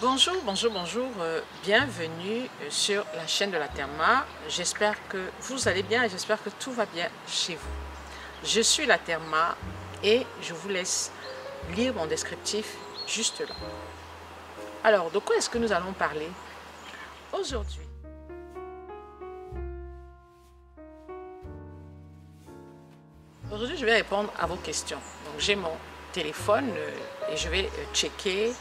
Bonjour, bonjour, bonjour, bienvenue sur la chaîne de la Therma. J'espère que vous allez bien et j'espère que tout va bien chez vous. Je suis la Therma et je vous laisse lire mon descriptif juste là. Alors, de quoi est-ce que nous allons parler aujourd'hui? Aujourd'hui, je vais répondre à vos questions. Donc, j'ai mon téléphone et je vais checker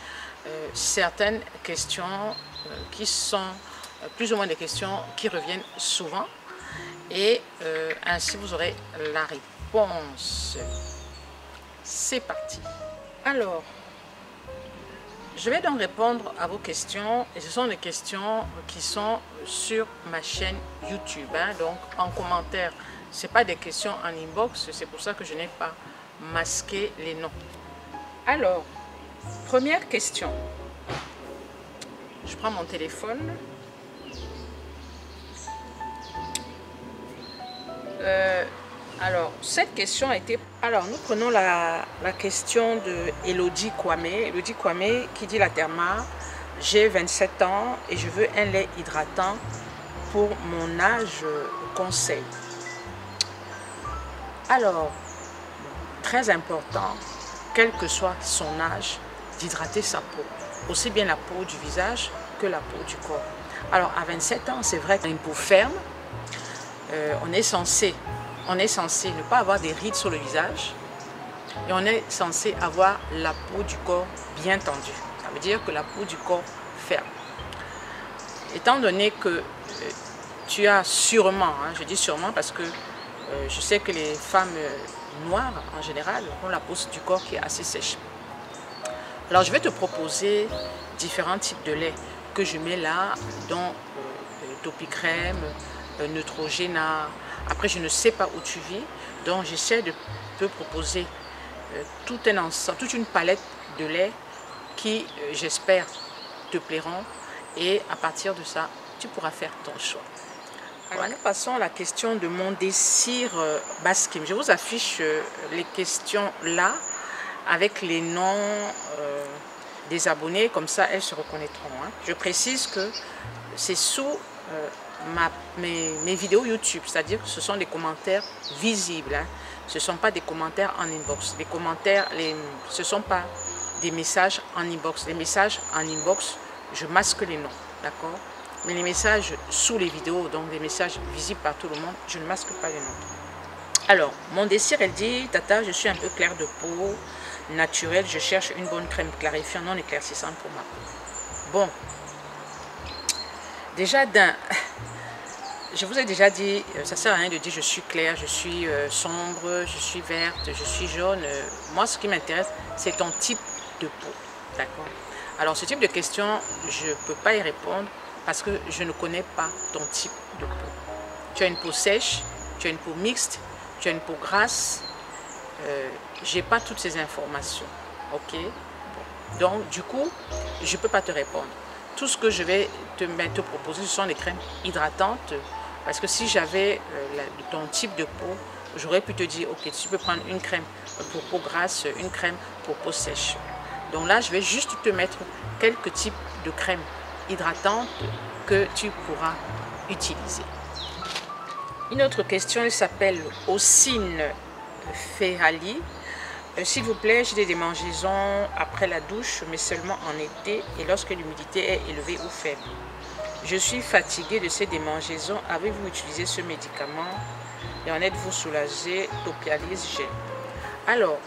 certaines questions qui sont plus ou moins des questions qui reviennent souvent et ainsi vous aurez la réponse. C'est parti. Alors, je vais donc répondre à vos questions et ce sont des questions qui sont sur ma chaîne YouTube. Donc en commentaire, ce n'est pas des questions en inbox, c'est pour ça que je n'ai pas masqué les noms. Alors, première question. Je prends mon téléphone. Alors, cette question a été... Alors, nous prenons la question de Elodie Kwame. Elodie Kwame qui dit la Therma, j'ai 27 ans et je veux un lait hydratant pour mon âge, conseil. Alors, très important, quel que soit son âge, d'hydrater sa peau. Aussi bien la peau du visage que la peau du corps. Alors, à 27 ans, c'est vrai qu'on a une peau ferme. On est censé ne pas avoir des rides sur le visage et on est censé avoir la peau du corps bien tendue. Ça veut dire que la peau du corps ferme. Étant donné que tu as sûrement, je dis sûrement parce que je sais que les femmes noires en général ont la peau du corps qui est assez sèche. Alors je vais te proposer différents types de lait que je mets là, dont Topicrème, Neutrogena. Après, je ne sais pas où tu vis, donc j'essaie de te proposer toute une palette de lait qui, j'espère, te plairont. Et à partir de ça, tu pourras faire ton choix. Alors, nous passons à la question de mon désir Baskim. Je vous affiche les questions là, avec les noms des abonnés, comme ça elles se reconnaîtront. Je précise que c'est sous... mes vidéos YouTube, c'est-à-dire que ce sont des commentaires visibles, ce ne sont pas des commentaires en inbox. Les commentaires, ce ne sont pas des messages en inbox. Les messages en inbox, je masque les noms, d'accord? Mais les messages sous les vidéos, donc des messages visibles par tout le monde, je ne masque pas les noms. Alors, mon désir, elle dit, Tata, je suis un peu claire de peau, naturelle, je cherche une bonne crème clarifiante non éclaircissante pour ma peau. Bon. Déjà je vous ai déjà dit, ça ne sert à rien de dire je suis claire, je suis sombre, je suis verte, je suis jaune. Moi, ce qui m'intéresse, c'est ton type de peau. D'accord? Alors, ce type de question, je ne peux pas y répondre parce que je ne connais pas ton type de peau. Tu as une peau sèche, tu as une peau mixte, tu as une peau grasse. Je n'ai pas toutes ces informations. Ok? Bon. Donc, du coup, je ne peux pas te répondre. Tout ce que je vais te proposer, ce sont des crèmes hydratantes. Parce que si j'avais ton type de peau, j'aurais pu te dire, ok, tu peux prendre une crème pour peau grasse, une crème pour peau sèche. Donc là, je vais juste te mettre quelques types de crèmes hydratantes que tu pourras utiliser. Une autre question, elle s'appelle Ossine Ferrali. S'il vous plaît, j'ai des démangeaisons après la douche, mais seulement en été et lorsque l'humidité est élevée ou faible. Je suis fatiguée de ces démangeaisons. Avez-vous utilisé ce médicament et en êtes-vous soulagé? Topialis gel. Alors,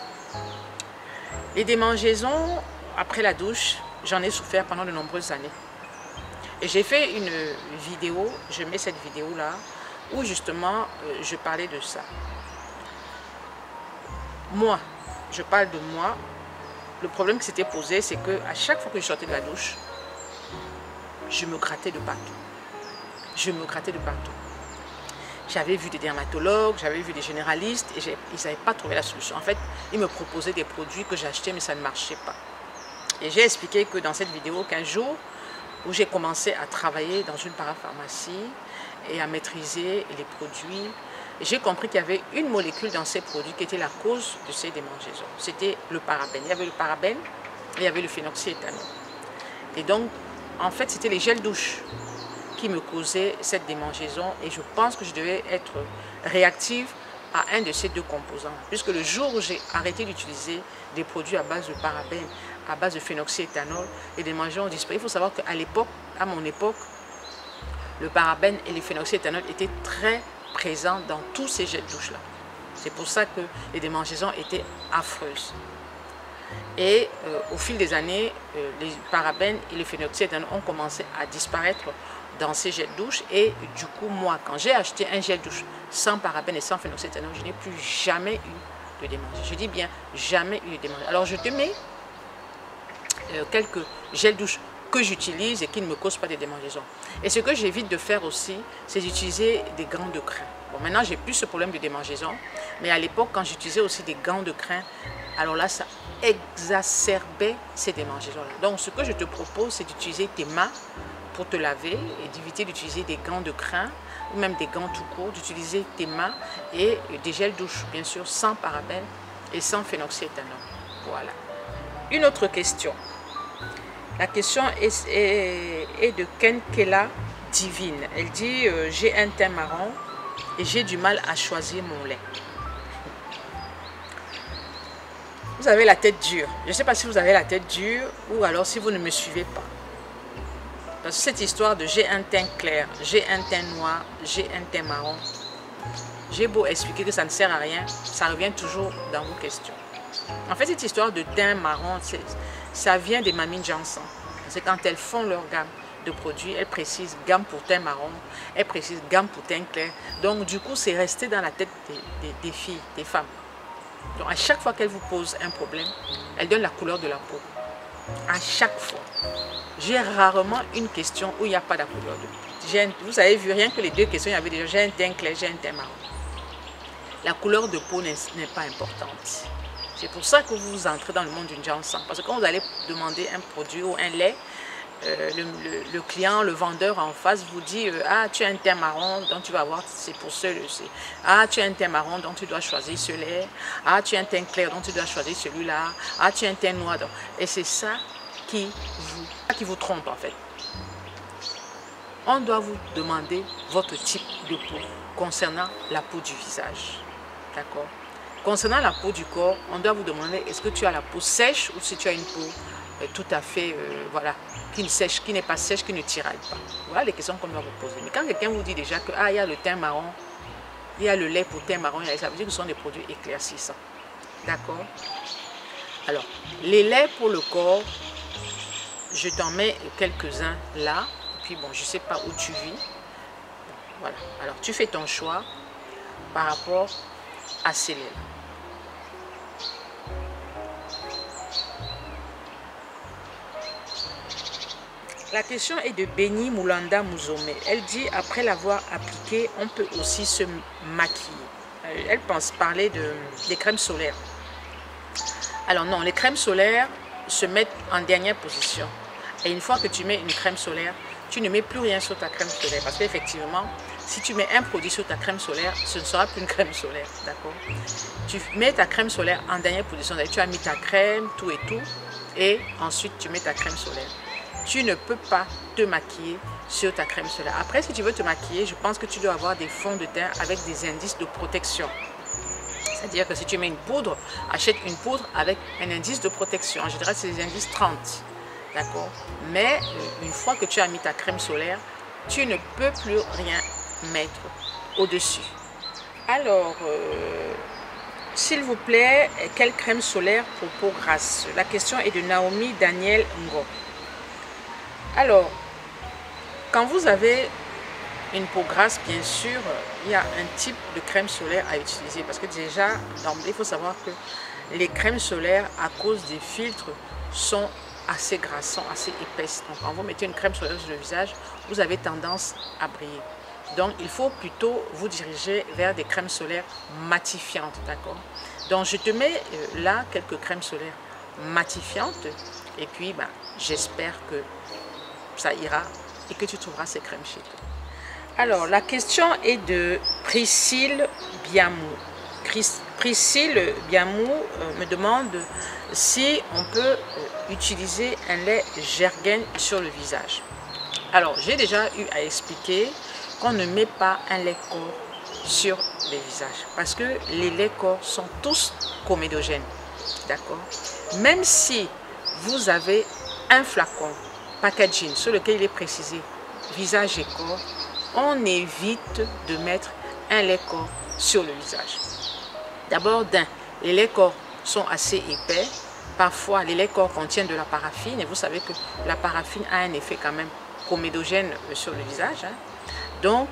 les démangeaisons après la douche, j'en ai souffert pendant de nombreuses années. Et j'ai fait une vidéo, je mets cette vidéo-là, où justement je parlais de ça. Moi, je parle de moi. Le problème qui s'était posé, c'est qu'à chaque fois que je sortais de la douche, je me grattais de partout. Je me grattais de partout. J'avais vu des dermatologues, j'avais vu des généralistes et ils n'avaient pas trouvé la solution. En fait, ils me proposaient des produits que j'achetais mais ça ne marchait pas. Et j'ai expliqué que dans cette vidéo qu'un jour où j'ai commencé à travailler dans une parapharmacie et à maîtriser les produits, j'ai compris qu'il y avait une molécule dans ces produits qui était la cause de ces démangeaisons. C'était le parabène. Il y avait le parabène et il y avait le phénoxyéthanol. Et donc, en fait, c'était les gels douche qui me causaient cette démangeaison. Et je pense que je devais être réactive à un de ces deux composants. Puisque le jour où j'ai arrêté d'utiliser des produits à base de parabènes, à base de phénoxyéthanol, les démangeaisons ont disparu. Il faut savoir qu'à l'époque, à mon époque, le parabène et le phénoxyéthanol étaient très présents dans tous ces gels douche-là. C'est pour ça que les démangeaisons étaient affreuses. Et au fil des années, les parabènes et le phénoxyéthanol ont commencé à disparaître dans ces gels douche. Et du coup, moi, quand j'ai acheté un gel douche sans parabènes et sans phénoxyéthanol, je n'ai plus jamais eu de démangeaison. Je dis bien jamais eu de démangeaison. Alors je te mets quelques gels douche que j'utilise et qui ne me causent pas de démangeaison. Et ce que j'évite de faire aussi, c'est d'utiliser des gants de crin. Bon, maintenant, j'ai plus ce problème de démangeaison, mais à l'époque, quand j'utilisais aussi des gants de crin, alors là, ça exacerbait ces démangeaisons-là. Donc, ce que je te propose, c'est d'utiliser tes mains pour te laver et d'éviter d'utiliser des gants de crin ou même des gants tout court, d'utiliser tes mains et des gels douche, bien sûr, sans parabènes et sans phénoxyéthanol. Voilà. Une autre question. La question est de Kenkela Divine. Elle dit j'ai un teint marron et j'ai du mal à choisir mon lait. Vous avez la tête dure. Je ne sais pas si vous avez la tête dure ou alors si vous ne me suivez pas. Parce que cette histoire de j'ai un teint clair, j'ai un teint noir, j'ai un teint marron, j'ai beau expliquer que ça ne sert à rien, ça revient toujours dans vos questions. En fait, cette histoire de teint marron, ça vient des mamines Janssen. C'est quand elles font leur gamme de produits, elles précisent gamme pour teint marron, elles précisent gamme pour teint clair. Donc, du coup, c'est resté dans la tête des filles, des femmes. Donc, à chaque fois qu'elles vous posent un problème, elles donnent la couleur de la peau. À chaque fois. J'ai rarement une question où il n'y a pas de couleur de peau. Vous avez vu, rien que les deux questions, il y avait déjà j'ai un teint clair, j'ai un teint marron. La couleur de peau n'est pas importante. C'est pour ça que vous entrez dans le monde d'une Janssen. Parce que quand vous allez demander un produit ou un lait, le client, le vendeur en face vous dit ah, tu as un teint marron, donc tu vas avoir, c'est pour ceux-ci. Ah, tu as un teint marron, donc tu dois choisir ce lait. Ah, tu as un teint clair, donc tu dois choisir celui-là. Ah, tu as un teint noir. Donc... Et c'est ça qui vous trompe en fait. On doit vous demander votre type de peau concernant la peau du visage. D'accord? Concernant la peau du corps, on doit vous demander est-ce que tu as la peau sèche ou si tu as une peau tout à fait, voilà, qui ne sèche, qui n'est pas sèche, qui ne tiraille pas. Voilà les questions qu'on doit vous poser. Mais quand quelqu'un vous dit déjà que ah, il y a le teint marron, il y a le lait pour teint marron, ça veut dire que ce sont des produits éclaircissants. D'accord? Alors, les laits pour le corps, je t'en mets quelques-uns là. Puis bon, je ne sais pas où tu vis. Voilà. Alors, tu fais ton choix par rapport à ces laits. La question est de Béni Moulanda Mouzomé. Elle dit, après l'avoir appliqué, on peut aussi se maquiller. Elle pense parler des crèmes solaires. Alors non, les crèmes solaires se mettent en dernière position. Et une fois que tu mets une crème solaire, tu ne mets plus rien sur ta crème solaire. Parce qu'effectivement, si tu mets un produit sur ta crème solaire, ce ne sera plus une crème solaire. D'accord? Tu mets ta crème solaire en dernière position. Tu as mis ta crème, tout et tout. Et ensuite, tu mets ta crème solaire. Tu ne peux pas te maquiller sur ta crème solaire. Après, si tu veux te maquiller, je pense que tu dois avoir des fonds de teint avec des indices de protection. C'est-à-dire que si tu mets une poudre, achète une poudre avec un indice de protection. En général, c'est les indices 30. D'accord? Mais une fois que tu as mis ta crème solaire, tu ne peux plus rien mettre au-dessus. Alors, s'il vous plaît, quelle crème solaire pour peau grasse? La question est de Naomi Daniel Ngo. Alors, quand vous avez une peau grasse, bien sûr, il y a un type de crème solaire à utiliser. Parce que déjà, il faut savoir que les crèmes solaires, à cause des filtres, sont assez grasses, sont assez épaisses. Donc, quand vous mettez une crème solaire sur le visage, vous avez tendance à briller. Donc, il faut plutôt vous diriger vers des crèmes solaires matifiantes, d'accord? Donc, je te mets là quelques crèmes solaires matifiantes. Et puis, j'espère que ça ira et que tu trouveras ces crèmes chez toi. Alors, la question est de Priscille Biamou. Priscille Biamou me demande si on peut utiliser un lait Jergen sur le visage. Alors, j'ai déjà eu à expliquer qu'on ne met pas un lait corps sur les visages parce que les laits corps sont tous comédogènes. D'accord? Même si vous avez un flacon packaging sur lequel il est précisé visage et corps, on évite de mettre un lait corps sur le visage. D'abord, les laits corps sont assez épais. Parfois, les laits corps contiennent de la paraffine et vous savez que la paraffine a un effet quand même comédogène sur le visage. Hein. Donc,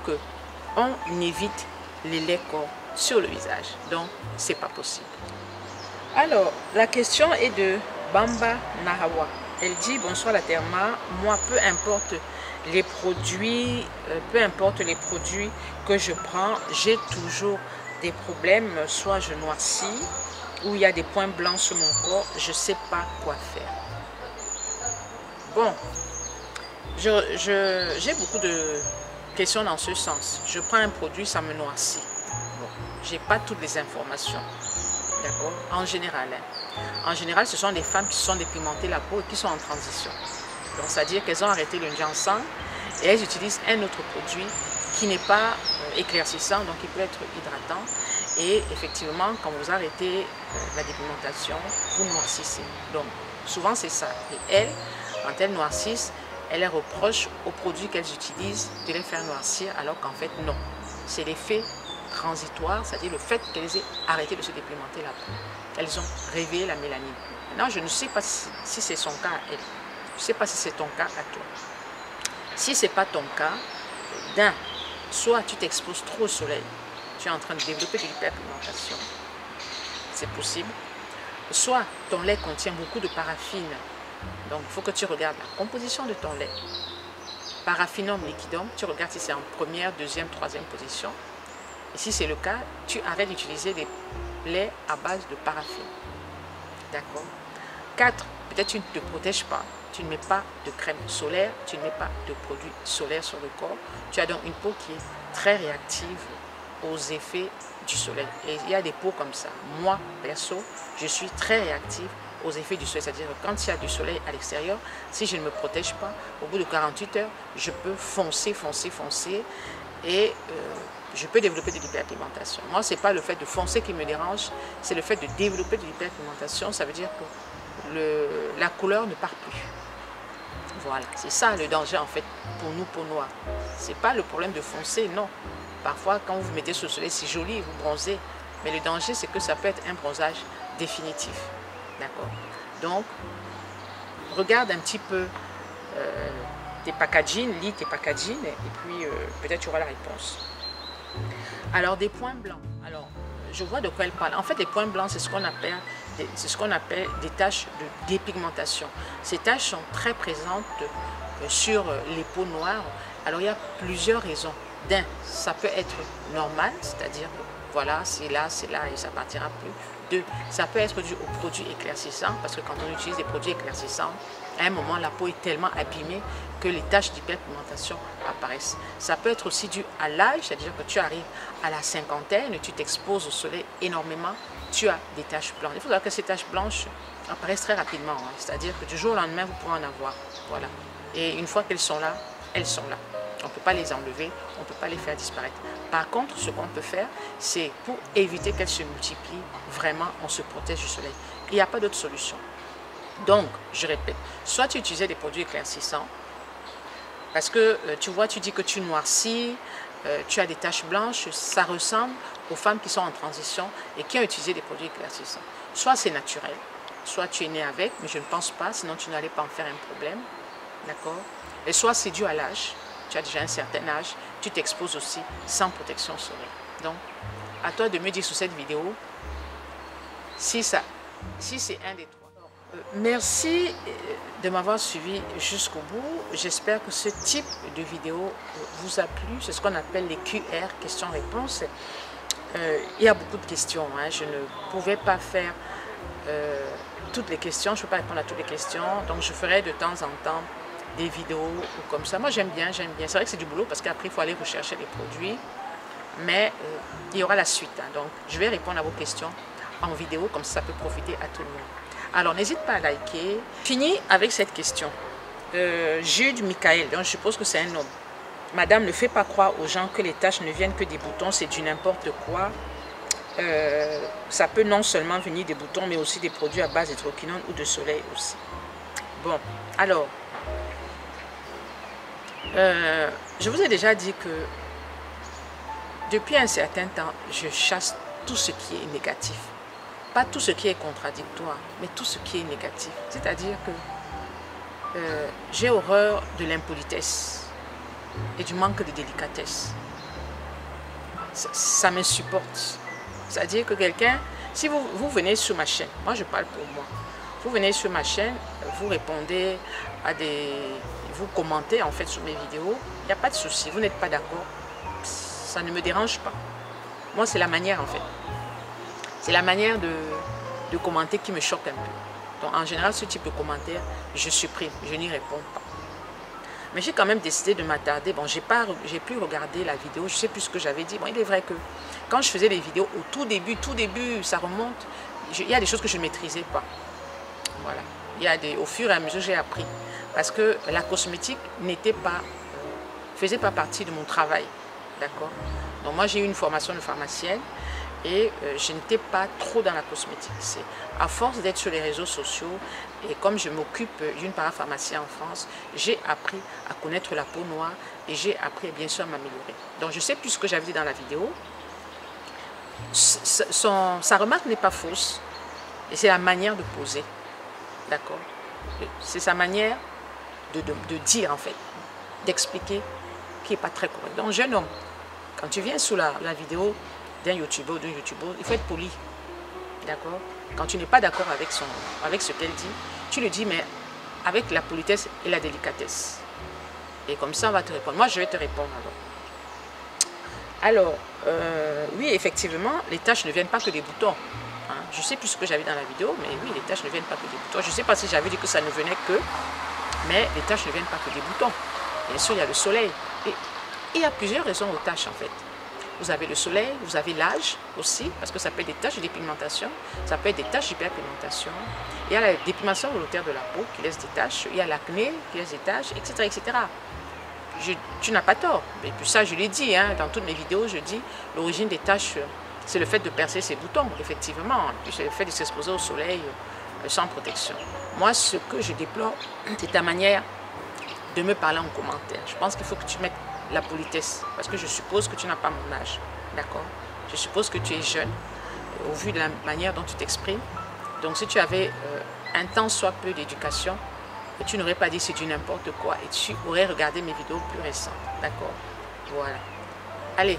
on évite les laits corps sur le visage. Donc, c'est pas possible. Alors, la question est de Bamba Nahawa. Elle dit: bonsoir la Therma, moi peu importe les produits que je prends, j'ai toujours des problèmes, soit je noircis ou il y a des points blancs sur mon corps, je ne sais pas quoi faire. Bon, j'ai beaucoup de questions dans ce sens. Je prends un produit, ça me noircit. Bon, je n'ai pas toutes les informations. D'accord? En général. Hein. En général, ce sont des femmes qui se sont dépigmentées la peau et qui sont en transition. Donc, c'est-à-dire qu'elles ont arrêté le ginseng et elles utilisent un autre produit qui n'est pas éclaircissant, donc il peut être hydratant. Et effectivement, quand vous arrêtez la dépigmentation, vous noircissez. Donc, souvent, c'est ça. Et elles, quand elles noircissent, elles les reprochent aux produits qu'elles utilisent de les faire noircir, alors qu'en fait, non. C'est l'effet transitoire, c'est-à-dire le fait qu'elles aient arrêté de se dépigmenter la peau. Elles ont réveillé la mélanine. Maintenant, je ne sais pas si c'est son cas à elle. Je ne sais pas si c'est ton cas à toi. Si ce n'est pas ton cas, soit tu t'exposes trop au soleil, tu es en train de développer de l'hyperpigmentation, c'est possible. Soit ton lait contient beaucoup de paraffine, donc il faut que tu regardes la composition de ton lait. Paraffinum liquidum, tu regardes si c'est en première, deuxième, troisième position. Et si c'est le cas, tu arrêtes d'utiliser des laits à base de paraffine. D'accord? 4. Peut-être tu ne te protèges pas. Tu ne mets pas de crème solaire, tu ne mets pas de produits solaires sur le corps. Tu as donc une peau qui est très réactive aux effets du soleil. Et il y a des peaux comme ça. Moi, perso, je suis très réactive aux effets du soleil. C'est-à-dire que quand il y a du soleil à l'extérieur, si je ne me protège pas, au bout de 48 heures, je peux foncer et je peux développer de l'hyperpigmentation. Moi, ce n'est pas le fait de foncer qui me dérange, c'est le fait de développer de l'hyperpigmentation. Ça veut dire que la couleur ne part plus. Voilà, c'est ça le danger en fait pour nous, peau noire. Ce n'est pas le problème de foncer, non. Parfois, quand vous vous mettez sous le soleil, c'est joli, vous bronzez. Mais le danger, c'est que ça peut être un bronzage définitif. D'accord? Donc, regarde un petit peu tes packaging, lis tes packaging, et puis peut-être tu auras la réponse. Alors, des points blancs. Alors, je vois de quoi elle parle. En fait, les points blancs, c'est ce qu'on appelle des taches de dépigmentation. Ces taches sont très présentes sur les peaux noires. Alors, il y a plusieurs raisons. Ça peut être normal, c'est-à-dire que voilà, c'est là et ça partira plus. 2, ça peut être dû aux produits éclaircissants, parce que quand on utilise des produits éclaircissants, à un moment, la peau est tellement abîmée que les taches d'hyperpigmentation apparaissent. Ça peut être aussi dû à l'âge, c'est-à-dire que tu arrives à la cinquantaine, tu t'exposes au soleil énormément, tu as des taches blanches. Il faut savoir que ces taches blanches apparaissent très rapidement, hein, c'est-à-dire que du jour au lendemain, vous pourrez en avoir. Voilà. Et une fois qu'elles sont là, elles sont là. On ne peut pas les enlever, on ne peut pas les faire disparaître. Par contre, ce qu'on peut faire, c'est pour éviter qu'elles se multiplient, vraiment, on se protège du soleil. Il n'y a pas d'autre solution. Donc, je répète, soit tu utilisais des produits éclaircissants, parce que tu vois, tu dis que tu noircis, tu as des taches blanches, ça ressemble aux femmes qui sont en transition et qui ont utilisé des produits éclaircissants. Soit c'est naturel, soit tu es né avec, mais je ne pense pas, sinon tu n'allais pas en faire un problème. D'accord? Et soit c'est dû à l'âge. Tu as déjà un certain âge, tu t'exposes aussi sans protection solaire. Donc, à toi de me dire sur cette vidéo si c'est un des trois. Merci de m'avoir suivi jusqu'au bout. J'espère que ce type de vidéo vous a plu. C'est ce qu'on appelle les QR, questions-réponses. Il y a beaucoup de questions. Hein. Je ne pouvais pas faire toutes les questions. Je ne peux pas répondre à toutes les questions. Donc, je ferai de temps en temps des vidéos ou comme ça. Moi, j'aime bien. C'est vrai que c'est du boulot parce qu'après, il faut aller rechercher les produits. mais il y aura la suite. Hein. Donc, je vais répondre à vos questions en vidéo, comme ça peut profiter à tout le monde. Alors, n'hésite pas à liker. Fini avec cette question. Jude Michael, donc je suppose que c'est un homme. Madame, ne fait pas croire aux gens que les taches ne viennent que des boutons, c'est du n'importe quoi. Ça peut non seulement venir des boutons, mais aussi des produits à base d'hydroquinone ou de soleil aussi. Bon, alors, je vous ai déjà dit que depuis un certain temps, je chasse tout ce qui est négatif. Pas tout ce qui est contradictoire, mais tout ce qui est négatif. C'est-à-dire que j'ai horreur de l'impolitesse et du manque de délicatesse. Ça m'insupporte. C'est-à-dire que quelqu'un, si vous venez sur ma chaîne, moi je parle pour moi, vous venez sur ma chaîne, vous répondez à vous commentez en fait sur mes vidéos, il n'y a pas de souci, vous n'êtes pas d'accord, ça ne me dérange pas. Moi c'est la manière en fait. C'est la manière de commenter qui me choque un peu. Donc en général ce type de commentaire, je supprime, je n'y réponds pas. Mais j'ai quand même décidé de m'attarder. Bon, j'ai plus regardé la vidéo, je ne sais plus ce que j'avais dit. Bon, il est vrai que quand je faisais les vidéos, au tout début, ça remonte, il y a des choses que je ne maîtrisais pas. Voilà. Au fur et à mesure, j'ai appris. Parce que la cosmétique faisait pas partie de mon travail. D'accord? Donc moi, j'ai eu une formation de pharmacienne et je n'étais pas trop dans la cosmétique. C'est à force d'être sur les réseaux sociaux et comme je m'occupe d'une parapharmacie en France, j'ai appris à connaître la peau noire et j'ai appris bien sûr à m'améliorer. Donc je sais plus ce que j'avais dit dans la vidéo. Sa remarque n'est pas fausse et c'est la manière de poser. D'accord? C'est sa manière de dire en fait, d'expliquer qui n'est pas très correct. Donc jeune homme, quand tu viens sous la vidéo d'un youtubeur ou d'une youtubeuse, il faut être poli. D'accord? Quand tu n'es pas d'accord avec ce qu'elle dit, tu le dis, mais avec la politesse et la délicatesse. Et comme ça, on va te répondre. Moi, je vais te répondre alors. Alors, oui, effectivement, les taches ne viennent pas que des boutons. Hein? Je ne sais plus ce que j'avais dans la vidéo, mais oui, les taches ne viennent pas que des boutons. Je ne sais pas si j'avais dit que ça ne venait que, mais les taches ne viennent pas que des boutons. Bien sûr, il y a le soleil. Et il y a plusieurs raisons aux taches, en fait. Vous avez le soleil, vous avez l'âge aussi, parce que ça peut être des taches de dépigmentation, ça peut être des taches d'hyperpigmentation. Il y a la dépigmentation volontaire de la peau qui laisse des taches, il y a l'acné qui laisse des taches, etc. etc. Tu n'as pas tort. Et puis ça, je l'ai dit, hein, dans toutes mes vidéos, je dis l'origine des taches, c'est le fait de percer ses boutons, effectivement. Puis c'est le fait de s'exposer au soleil sans protection. Moi, ce que je déplore, c'est ta manière de me parler en commentaire. Je pense qu'il faut que tu mettes la politesse, parce que je suppose que tu n'as pas mon âge, d'accord? Je suppose que tu es jeune, au vu de la manière dont tu t'exprimes. Donc si tu avais un tant soit peu d'éducation, tu n'aurais pas dit c'est du n'importe quoi et tu aurais regardé mes vidéos plus récentes, d'accord? Voilà. Allez,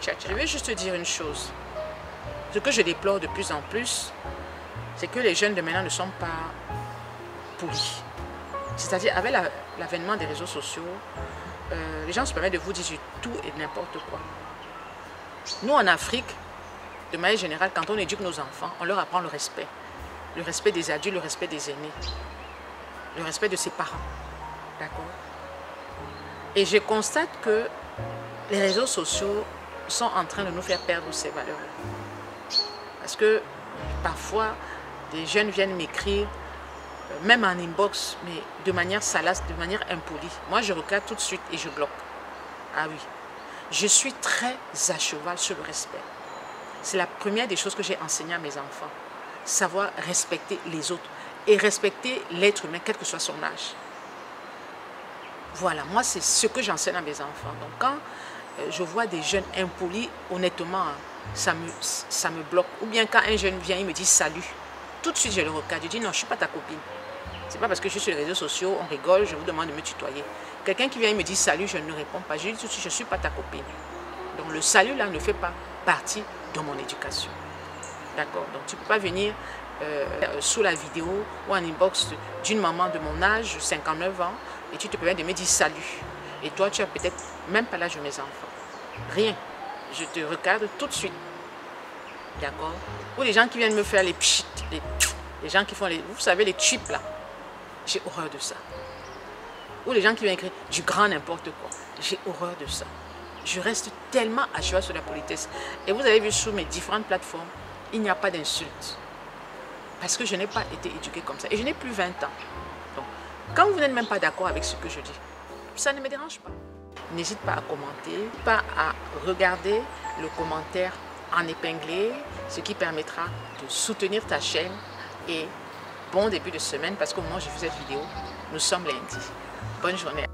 ciao, ciao. Je vais juste te dire une chose. Ce que je déplore de plus en plus, c'est que les jeunes de maintenant ne sont pas polis. C'est-à-dire, avec l'avènement des réseaux sociaux, les gens se permettent de vous dire tout et n'importe quoi. Nous, en Afrique, de manière générale, quand on éduque nos enfants, on leur apprend le respect. Le respect des adultes, le respect des aînés. Le respect de ses parents. D'accord? Et je constate que les réseaux sociaux sont en train de nous faire perdre ces valeurs-là. Parce que parfois, des jeunes viennent m'écrire, même en inbox, mais de manière salace, de manière impolie. Moi, je regarde tout de suite et je bloque. Ah oui. Je suis très à cheval sur le respect. C'est la première des choses que j'ai enseigné à mes enfants. Savoir respecter les autres et respecter l'être humain, quel que soit son âge. Voilà, moi, c'est ce que j'enseigne à mes enfants. Donc, quand je vois des jeunes impolis, honnêtement, ça me bloque. Ou bien quand un jeune vient, il me dit salut. Tout de suite, je le regarde. Je dis non, je ne suis pas ta copine. Ce n'est pas parce que je suis sur les réseaux sociaux, on rigole, je vous demande de me tutoyer. Quelqu'un qui vient et me dit salut, je ne réponds pas. Je dis tout de suite, je ne suis pas ta copine. Donc le salut là ne fait pas partie de mon éducation. D'accord? Donc tu ne peux pas venir sous la vidéo ou en inbox d'une maman de mon âge, 59 ans, et tu te permets de me dire salut. Et toi, tu as peut-être même pas l'âge de mes enfants. Rien. Je te regarde tout de suite. D'accord? Ou les gens qui viennent me faire les pchit, les gens qui font les, vous savez, les chips là. J'ai horreur de ça. Ou les gens qui viennent écrire du grand n'importe quoi. J'ai horreur de ça. Je reste tellement à cheval sur la politesse. Et vous avez vu sur mes différentes plateformes, il n'y a pas d'insultes. Parce que je n'ai pas été éduquée comme ça. Et je n'ai plus 20 ans. Donc, quand vous n'êtes même pas d'accord avec ce que je dis, ça ne me dérange pas. N'hésite pas à commenter, pas à regarder le commentaire en épinglé, ce qui permettra de soutenir ta chaîne. Et bon début de semaine, parce qu'au moment où je fais cette vidéo, nous sommes lundi. Bonne journée.